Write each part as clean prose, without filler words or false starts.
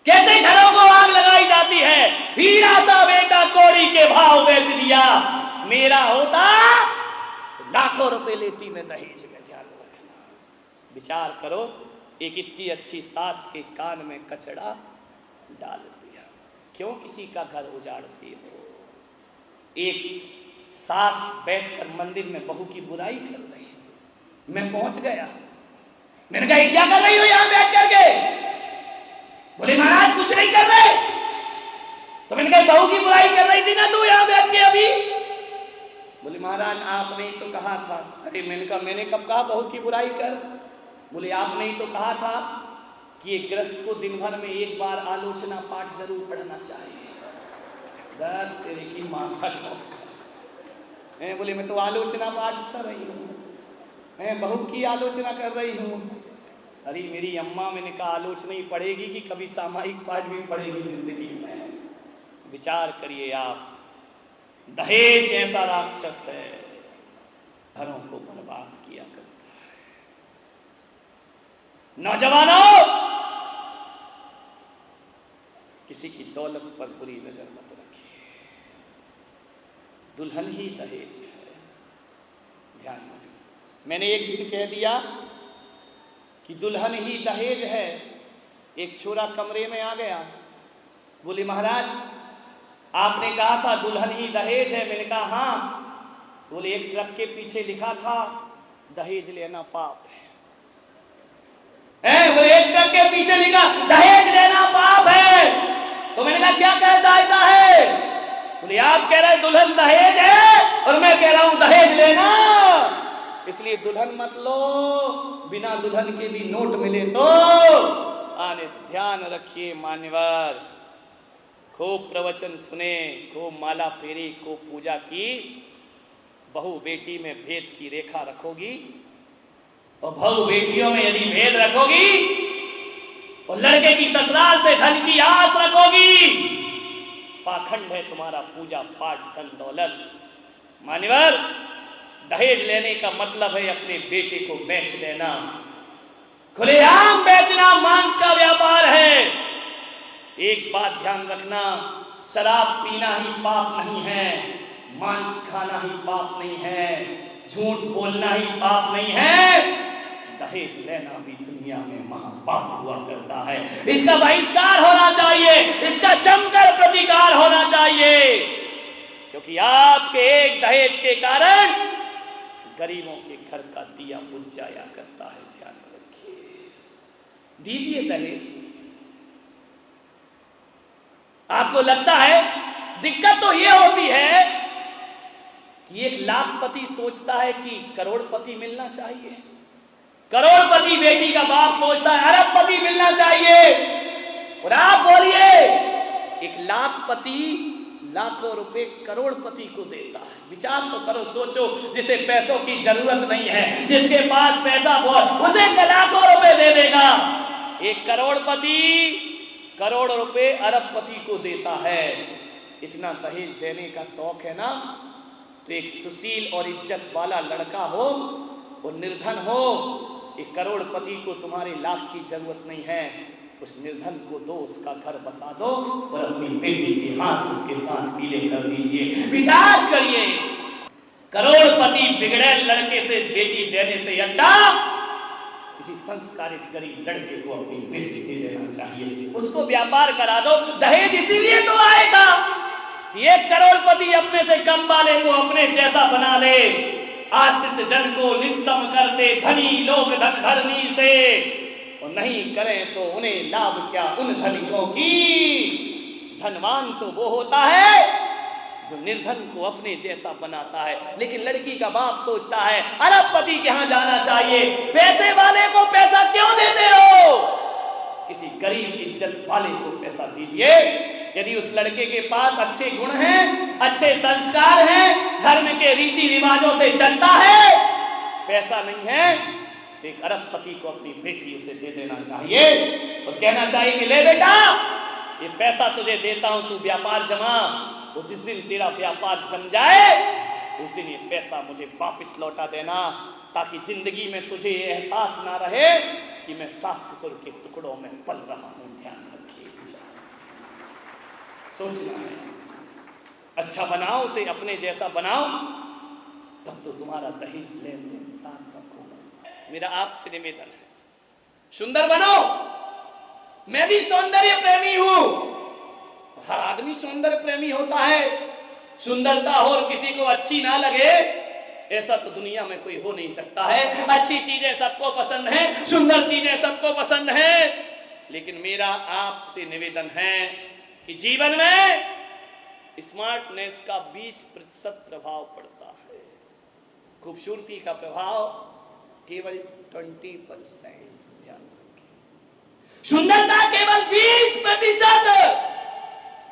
कैसे घरों को आग लगाई जाती है। हीरा सा बेटा कौड़ी के भाव बेच दिया, मेरा होता लाखों रुपए लेती मैं दहेज में। ध्यान रखना, विचार करो, एक इतनी अच्छी सास के कान में कचड़ा डाल दिया, क्यों किसी का घर उजाड़ती हो। एक सास बैठकर मंदिर में बहू की बुराई कर रही है, मैं पहुंच गया, मैंने कहा क्या कर रही हो यहां बैठ करके। बोले महाराज कुछ नहीं कर रहे। तो मैंने कहा बहू की बुराई कर रही थी ना तू यहां बैठ के अभी। बोले महाराज आपने ही तो कहा था। अरे मैंने कहा मैंने कब कहा बहू की बुराई कर। बोले आपने ही तो कहा था कि एक गृहस्थ को दिन भर में एक बार आलोचना पाठ जरूर पढ़ना चाहिए। तेरे की माथा मैं बोले मैं तो आलोचना पाठ कर रही हूँ, मैं बहू की आलोचना कर रही हूँ। अरे मेरी अम्मा, मैंने कहा आलोचना ही पढ़ेगी कि कभी सामायिक पाठ भी पढ़ेगी जिंदगी में। विचार करिए आप, दहेज ऐसा राक्षस है, घरों को बर्बाद किया करता है। नौजवानों, किसी की दौलत पर बुरी नजर मत रखिए, दुल्हन ही दहेज है। ध्यान रखिए, मैंने एक दिन कह दिया कि दुल्हन ही दहेज है। एक छोरा कमरे में आ गया, बोले महाराज आपने कहा था दुल्हन ही दहेज है। मैंने कहा हाँ। बोले एक ट्रक के पीछे लिखा था दहेज लेना पाप है। बोले एक ट्रक के पीछे लिखा दहेज लेना पाप है। तो मैंने कहा क्या कहता है। बोले आप कह रहे दुल्हन दहेज है और मैं कह रहा हूं दहेज लेना, इसलिए दुल्हन मत लो, बिना दुल्हन के भी नोट मिले तो आने। ध्यान रखिए मान्यवर, खूब प्रवचन सुने, खूब माला फेरी, खूब पूजा की। बहू बेटी में भेद की रेखा रखोगी और बहू बेटियों में यदि भेद रखोगी और लड़के की ससुराल से धन की आस रखोगी, पाखंड है तुम्हारा पूजा पाठ धन दौलत। मान्यवर, दहेज लेने का मतलब है अपने बेटे को बेच देना, खुलेआम बेचना मांस का व्यापार है। एक बात ध्यान रखना, शराब पीना ही पाप नहीं है, मांस खाना ही पाप नहीं है, झूठ बोलना ही पाप नहीं है, दहेज लेना भी दुनिया में महापाप हुआ करता है। इसका बहिष्कार होना चाहिए, इसका जमकर प्रतिकार होना चाहिए, क्योंकि आपके एक दहेज के कारण गरीबों के घर का दिया बुझ जाया करता है। ध्यान रखिए, दीजिए दहेज। आपको लगता है, दिक्कत तो ये होती है कि एक लाखपति सोचता है कि करोड़पति मिलना चाहिए, करोड़पति बेटी का बाप सोचता है अरबपति मिलना चाहिए, और आप बोलिए एक लाखपति लाखों रुपए करोड़पति को देता है। विचार तो करो, सोचो, जिसे पैसों की जरूरत नहीं है, जिसके पास पैसा बहुत, उसे लाखों रुपए दे देगा। एक करोड़पति करोड़ रुपए अरबपति को देता है। इतना दहेज देने का शौक है ना, तो एक सुशील और इज्जत वाला लड़का हो और निर्धन हो, एक करोड़पति को तुम्हारे लाख की जरूरत नहीं है, उस निर्धन को दो, उसका घर बसा दो और अपनी बेटी के हाथ उसके साथ पीले कर दीजिए। विचार करिए, करोड़पति बिगड़े लड़के से बेटी देने से अच्छा किसी संस्कारित गरीब लड़के को अपनी बेटी दे देना चाहिए, उसको व्यापार करा दो। दहेज इसीलिए तो आएगा कि एक करोड़पति अपने से कम वाले को अपने जैसा बना ले, आश्रित जन को निस्सम कर दे धनी लोग धन धर्मी से, और नहीं करें तो उन्हें लाभ क्या उन धनिकों की। धनवान तो वो होता है जो निर्धन को अपने जैसा बनाता है। लेकिन लड़की का बाप सोचता है अरबपति के यहाँ जाना चाहिए, पैसे वाले को पैसा क्यों देते हो, किसी गरीब इज्जत वाले को पैसा दीजिए। यदि उस लड़के के पास अच्छे गुण हैं, अच्छे संस्कार हैं, धर्म के रीति रिवाजों से चलता है, पैसा नहीं है, तो एक अरबपति को अपनी बेटी उसे दे देना चाहिए और कहना चाहिए कि ले बेटा, ये पैसा तुझे देता हूं, तू व्यापार जमा, वो जिस दिन तेरा व्यापार जम जाए उस दिन ये पैसा मुझे वापस लौटा देना, ताकि जिंदगी में तुझे ये एहसास ना रहे कि मैं सास ससुर के टुकड़ों में पल रहा हूं। ध्यान रखिए। सोचना है। अच्छा बनाओ, उसे अपने जैसा बनाओ, तब तो तुम्हारा दहेज लेन देन सार्थक होगा। मेरा आपसे निवेदन है, सुंदर बनो। मैं भी सौंदर्य प्रेमी हूं, हर आदमी सौंदर्य प्रेमी होता है। सुंदरता हो और किसी को अच्छी ना लगे, ऐसा तो दुनिया में कोई हो नहीं सकता है। अच्छी चीजें सबको पसंद है, सुंदर चीजें सबको पसंद है, लेकिन मेरा आपसे निवेदन है कि जीवन में स्मार्टनेस का 20% प्रभाव पड़ता है, खूबसूरती का प्रभाव केवल 20%। ध्यान रखिए, सुंदरता केवल 20%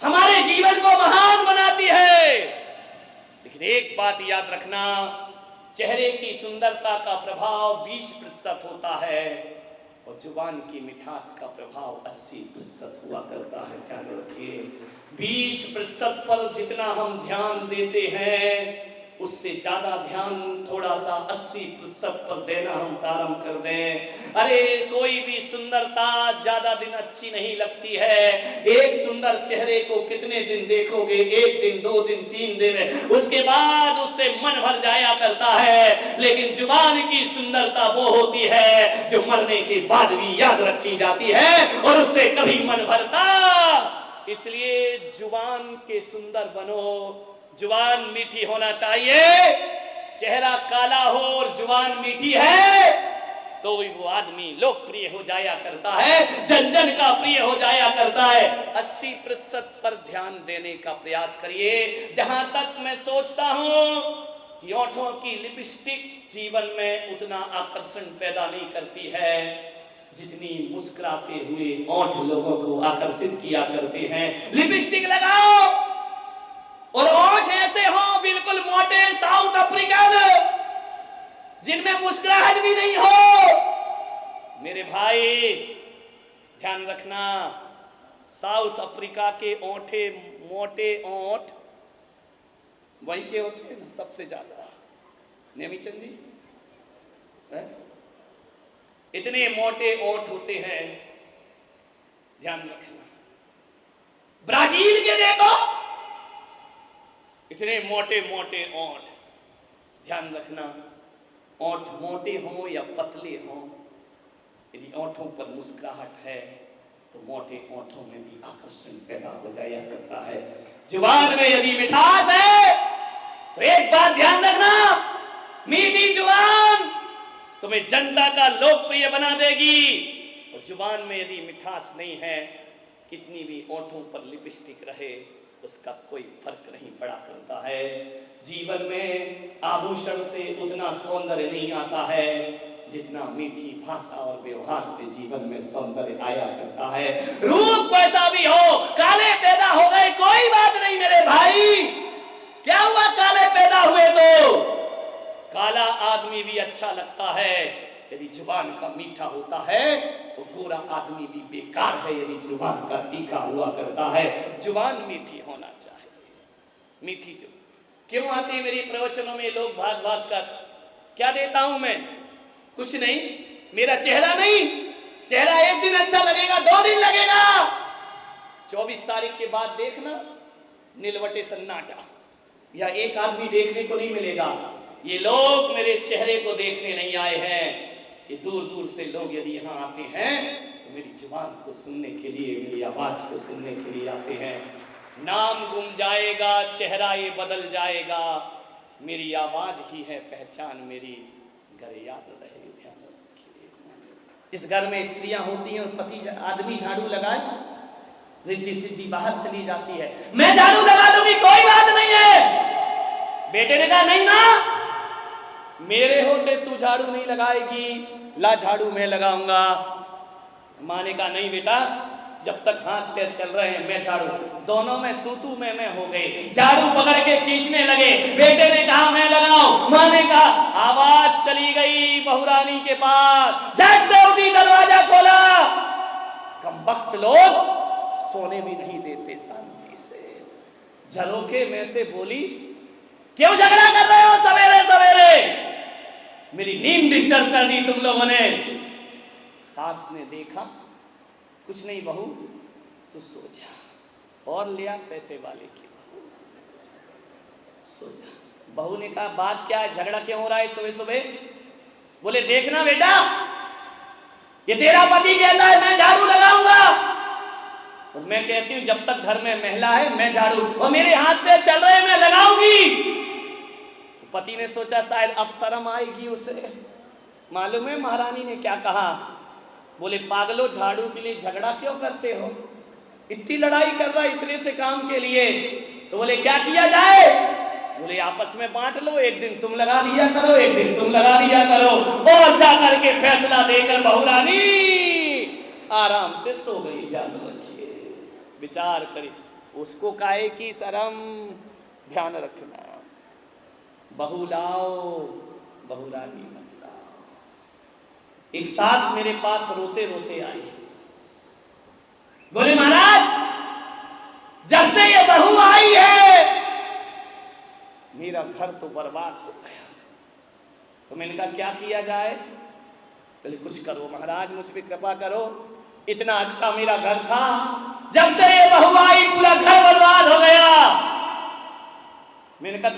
हमारे जीवन को महान बनाती है। लेकिन एक बात याद रखना, चेहरे की सुंदरता का प्रभाव 20% होता है और जुबान की मिठास का प्रभाव 80% हुआ करता है। ध्यान रखिए, 20% पर जितना हम ध्यान देते हैं, उससे ज्यादा ध्यान थोड़ा सा 80% पर देना हम प्रारंभ कर दें। अरे कोई भी सुंदरता ज्यादा दिन अच्छी नहीं लगती है। एक सुंदर चेहरे को कितने दिन देखोगे? 1 दिन, 2 दिन, 3 दिन, उसके बाद उससे मन भर जाया करता है। लेकिन जुबान की सुंदरता वो होती है जो मरने के बाद भी याद रखी जाती है और उससे कभी मन भरता। इसलिए जुबान के सुंदर बनो, जुबान मीठी होना चाहिए। चेहरा काला हो और जुबान मीठी है तो भी वो आदमी लोकप्रिय हो जाया करता है, जन जन का प्रिय हो जाया करता है। 80% पर ध्यान देने का प्रयास करिए। जहां तक मैं सोचता हूं कि ओठों की लिपस्टिक जीवन में उतना आकर्षण पैदा नहीं करती है जितनी मुस्कुराते हुए ओठ लोगों को आकर्षित किया करते हैं। लिपस्टिक लगाओ और ओठ ऐसे हो बिल्कुल मोटे साउथ अफ्रीकन, जिनमें मुस्कुराहट भी नहीं हो। मेरे भाई ध्यान रखना, साउथ अफ्रीका के ओठे मोटे ओठ वही के होते हैं ना सबसे ज्यादा। नेमीचंद जी, इतने मोटे ओठ होते हैं, ध्यान रखना। ब्राजील के देखो, इतने मोटे मोटे ओठ, ध्यान रखना। ओठ मोटे हों या पतले हों, यदि ओठों पर मुस्कुराहट है तो मोटे ओठों में भी आकर्षण पैदा हो जाया करता है। जुबान में यदि मिठास है तो एक बात ध्यान रखना, मीठी जुबान तुम्हें जनता का लोकप्रिय बना देगी। और जुबान में यदि मिठास नहीं है, कितनी भी ओठों पर लिपस्टिक रहे उसका कोई फर्क नहीं पड़ा करता है। जीवन में आभूषण से उतना सौंदर्य नहीं आता है जितना मीठी भाषा और व्यवहार से जीवन में सौंदर्य आया करता है। रूप कैसा भी हो, काले पैदा हो गए कोई बात नहीं मेरे भाई, क्या हुआ काले पैदा हुए तो? काला आदमी भी अच्छा लगता है यदि जुबान का मीठा होता है, तो गोरा आदमी भी बेकार है यदि जुबान का तीखा हुआ करता है। जुबान मीठी होना चाहिए, मीठी। जो क्यों आते हैं मेरे प्रवचनों में लोग भाग भाग कर? क्या देता हूं मैं? कुछ नहीं, मेरा चेहरा नहीं। चेहरा एक दिन अच्छा लगेगा, 2 दिन लगेगा, 24 तारीख के बाद देखना नीलवटे सन्नाटा, या एक आदमी देखने को नहीं मिलेगा। ये लोग मेरे चेहरे को देखने नहीं आए हैं, ये दूर दूर से लोग यदि यहाँ आते हैं तो मेरी जुबान को सुनने के लिए, मेरी आवाज को सुनने के लिए आते हैं। नाम गुम जाएगा, चेहरा ये बदल जाएगा, मेरी आवाज ही है पहचान मेरी, घर याद रहे। ध्यान रखिए, जिस घर में स्त्रियां होती हैं और पति आदमी झाड़ू लगाए, रिद्धि सिद्धि बाहर चली जाती है। मैं झाड़ू लगा लूंगी कोई बात नहीं है। बेटे ने कहा नहीं मां, मेरे होते तू झाड़ू नहीं लगाएगी, ला झाड़ू मैं लगाऊंगा। मां ने कहा नहीं बेटा, जब तक हाथ पैर चल रहे हैं मैं झाड़ू। दोनों में तू मैं हो गई, झाड़ू पकड़ के खींचने लगे। बेटे ने कहा मैं लगाऊं, मां ने कहा, आवाज चली गई बहुरानी के पास, झट से उठी, दरवाजा खोला। कमबख्त लोग सोने भी नहीं देते शांति से। झरोखे में से बोली, क्यों झगड़ा कर रहे हो सवेरे सवेरे? मेरी नींद डिस्टर्ब कर दी तुम लोगों ने। सास ने देखा, कुछ नहीं बहू, तू सो जा। और लिया पैसे वाले की सो जा। बहू ने कहा बात क्या है, झगड़ा क्यों हो रहा है सुबह सुबह? बोले देखना बेटा, ये तेरा पति कहता है मैं झाड़ू लगाऊंगा, और मैं कहती हूं जब तक घर में महिला है मैं झाड़ू, और मेरे हाथ पे चल रहे मैं लगाऊंगी। तो पति ने सोचा शायद अब शर्म आएगी उसे। मालूम है महारानी ने क्या कहा? बोले पागलो, झाड़ू के लिए झगड़ा क्यों करते हो? इतनी लड़ाई कर रहा इतने से काम के लिए। तो बोले क्या किया जाए? बोले आपस में बांट लो, एक दिन तुम लगा लिया करो, एक दिन तुम लगा लिया करो, और जा करके फैसला देकर बहू रानी आराम से सो गई। जान रखिए, विचार करिए, उसको काहे की शर्म, ध्यान रखना। बहू लाओ, बहू रानी मत लाओ। एक सास मेरे पास रोते रोते आई, बोले महाराज जब से ये बहू आई है मेरा घर तो बर्बाद हो गया। तो मैंने कहा क्या किया जाए? बोले कुछ करो महाराज, मुझ पे कृपा करो, इतना अच्छा मेरा घर था, जब से ये बहू आई पूरा घर बर्बाद हो गया। मैंने कहा